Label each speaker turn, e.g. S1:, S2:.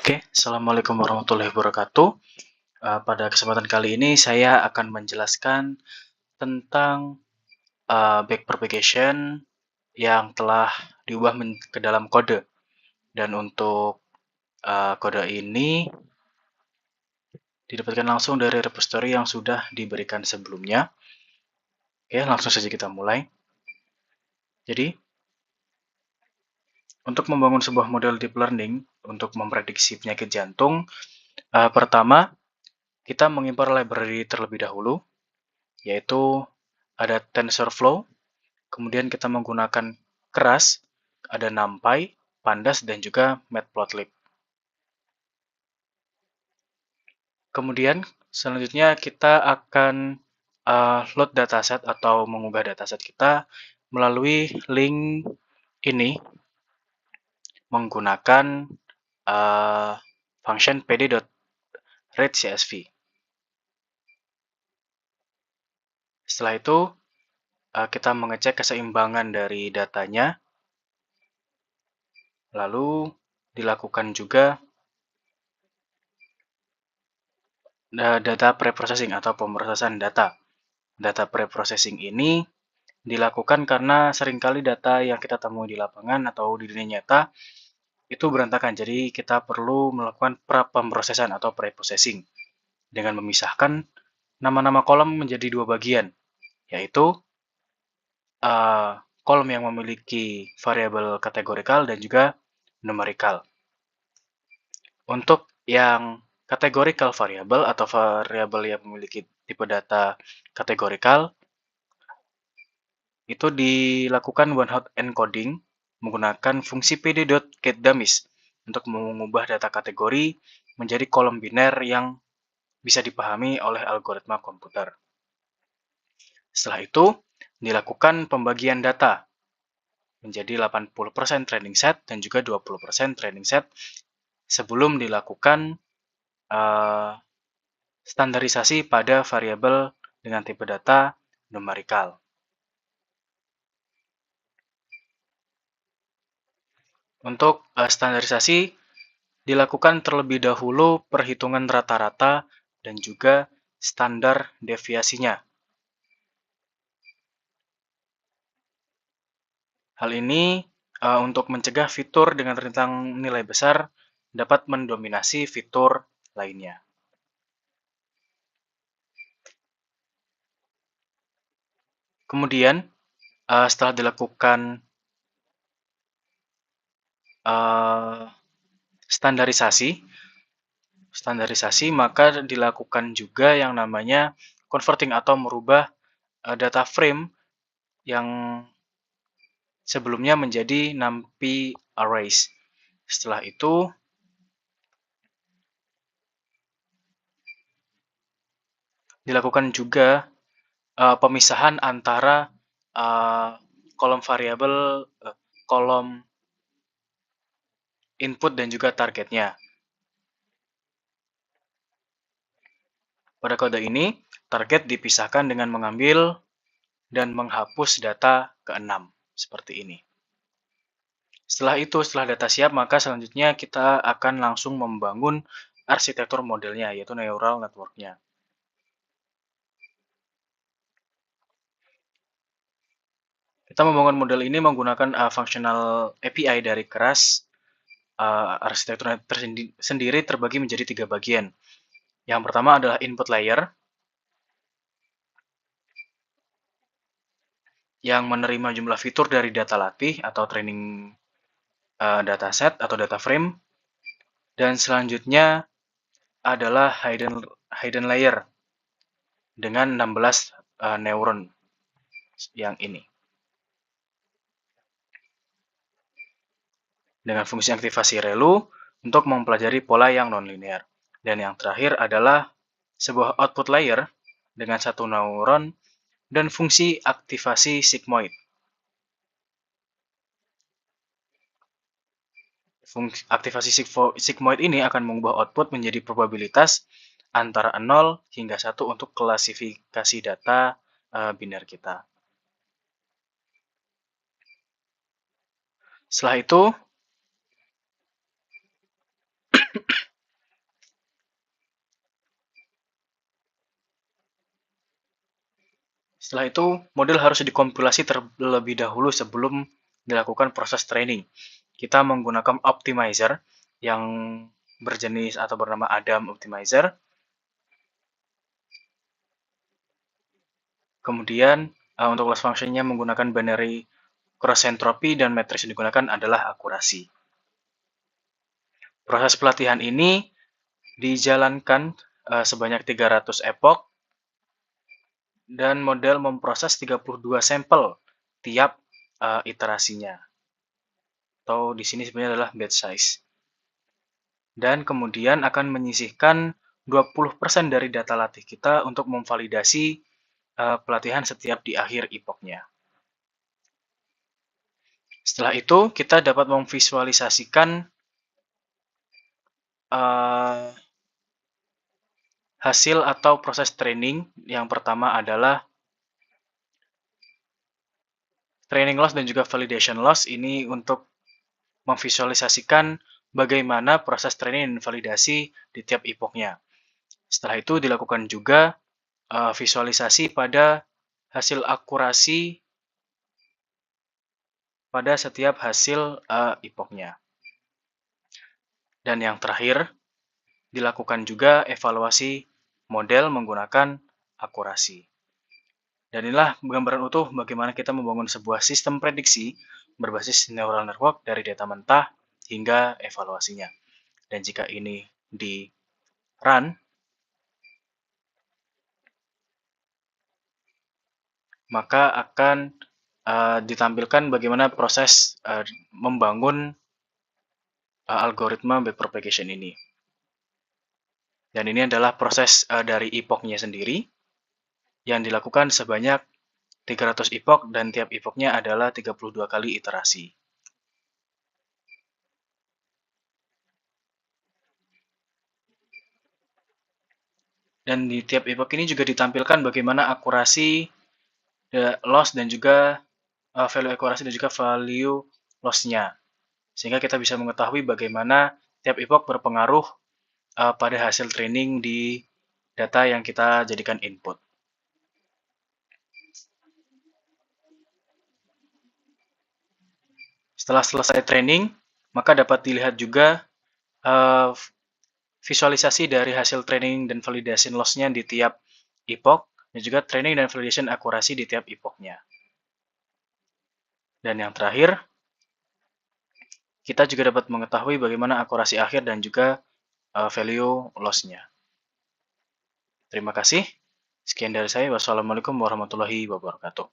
S1: Oke, Assalamualaikum warahmatullahi wabarakatuh. Pada kesempatan kali ini saya akan menjelaskan tentang backpropagation yang telah diubah ke dalam kode. Dan untuk kode ini didapatkan langsung dari repository yang sudah diberikan sebelumnya. Oke, langsung saja kita mulai. Jadi, untuk membangun sebuah model deep learning untuk memprediksi penyakit jantung, pertama kita mengimpor library terlebih dahulu, yaitu ada TensorFlow, kemudian kita menggunakan keras, ada NumPy, Pandas, dan juga Matplotlib. Kemudian selanjutnya kita akan load dataset atau mengubah dataset kita melalui link ini menggunakan function pd.readcsv. Setelah itu kita mengecek keseimbangan dari datanya, lalu dilakukan juga data preprocessing atau pemrosesan data. Data preprocessing ini dilakukan karena seringkali data yang kita temui di lapangan atau di dunia nyata itu berantakan. Jadi kita perlu melakukan pemrosesan atau preprocessing dengan memisahkan nama-nama kolom menjadi dua bagian, yaitu kolom yang memiliki variabel kategorikal dan juga numerikal. Untuk yang categorical variable atau variabel yang memiliki tipe data kategorikal itu dilakukan one-hot encoding menggunakan fungsi pd.getDummies untuk mengubah data kategori menjadi kolom biner yang bisa dipahami oleh algoritma komputer. Setelah itu, dilakukan pembagian data menjadi 80% training set dan juga 20% training set sebelum dilakukan standarisasi pada variabel dengan tipe data numerikal. Untuk standarisasi dilakukan terlebih dahulu perhitungan rata-rata dan juga standar deviasinya. Hal ini untuk mencegah fitur dengan rentang nilai besar dapat mendominasi fitur lainnya. Kemudian, setelah dilakukan standarisasi, maka dilakukan juga yang namanya converting atau merubah data frame yang sebelumnya menjadi NumPy arrays. Setelah itu, dilakukan juga pemisahan antara kolom variabel, kolom input dan juga targetnya. Pada kode ini, target dipisahkan dengan mengambil dan menghapus data ke-6, seperti ini. Setelah itu, setelah data siap, maka selanjutnya kita akan langsung membangun arsitektur modelnya, yaitu neural network-nya. Kita membangun model ini menggunakan functional API dari keras. Arsitekturnya sendiri terbagi menjadi 3 bagian. Yang pertama adalah input layer, yang menerima jumlah fitur dari data latih atau training dataset atau data frame. Dan selanjutnya adalah hidden layer dengan 16 neuron yang ini. Dengan fungsi aktivasi ReLU untuk mempelajari pola yang nonlinear. Dan yang terakhir adalah sebuah output layer dengan 1 neuron dan fungsi aktivasi sigmoid. Fungsi aktivasi sigmoid ini akan mengubah output menjadi probabilitas antara 0 hingga 1 untuk klasifikasi data biner kita. Setelah itu, Setelah itu, model harus dikompilasi terlebih dahulu sebelum dilakukan proses training. Kita menggunakan optimizer yang berjenis atau bernama Adam Optimizer. Kemudian, untuk loss function-nya menggunakan binary cross entropy dan matriks yang digunakan adalah akurasi. Proses pelatihan ini dijalankan sebanyak 300 epoch dan model memproses 32 sampel tiap iterasinya. Atau di sini sebenarnya adalah batch size. Dan kemudian akan menyisihkan 20% dari data latih kita untuk memvalidasi pelatihan setiap di akhir epoch-nya. Setelah itu, kita dapat memvisualisasikan hasil atau proses training. Yang pertama adalah training loss dan juga validation loss. Ini untuk memvisualisasikan bagaimana proses training dan validasi di tiap epoch-nya. Setelah itu dilakukan juga visualisasi pada hasil akurasi pada setiap hasil epoch-nya. Dan yang terakhir, dilakukan juga evaluasi model menggunakan akurasi. Dan inilah gambaran utuh bagaimana kita membangun sebuah sistem prediksi berbasis neural network dari data mentah hingga evaluasinya. Dan jika ini di run, maka akan ditampilkan bagaimana proses membangun algoritma backpropagation ini. Dan ini adalah proses dari epoch-nya sendiri yang dilakukan sebanyak 300 epoch dan tiap epoch-nya adalah 32 kali iterasi. Dan di tiap epoch ini juga ditampilkan bagaimana akurasi loss dan juga value akurasi dan juga value loss-nya. Sehingga kita bisa mengetahui bagaimana tiap epoch berpengaruh pada hasil training di data yang kita jadikan input. Setelah selesai training, maka dapat dilihat juga visualisasi dari hasil training dan validation loss-nya di tiap epoch, dan juga training dan validation akurasi di tiap epoch-nya. Dan yang terakhir, kita juga dapat mengetahui bagaimana akurasi akhir dan juga value loss-nya. Terima kasih. Sekian dari saya. Wassalamualaikum warahmatullahi wabarakatuh.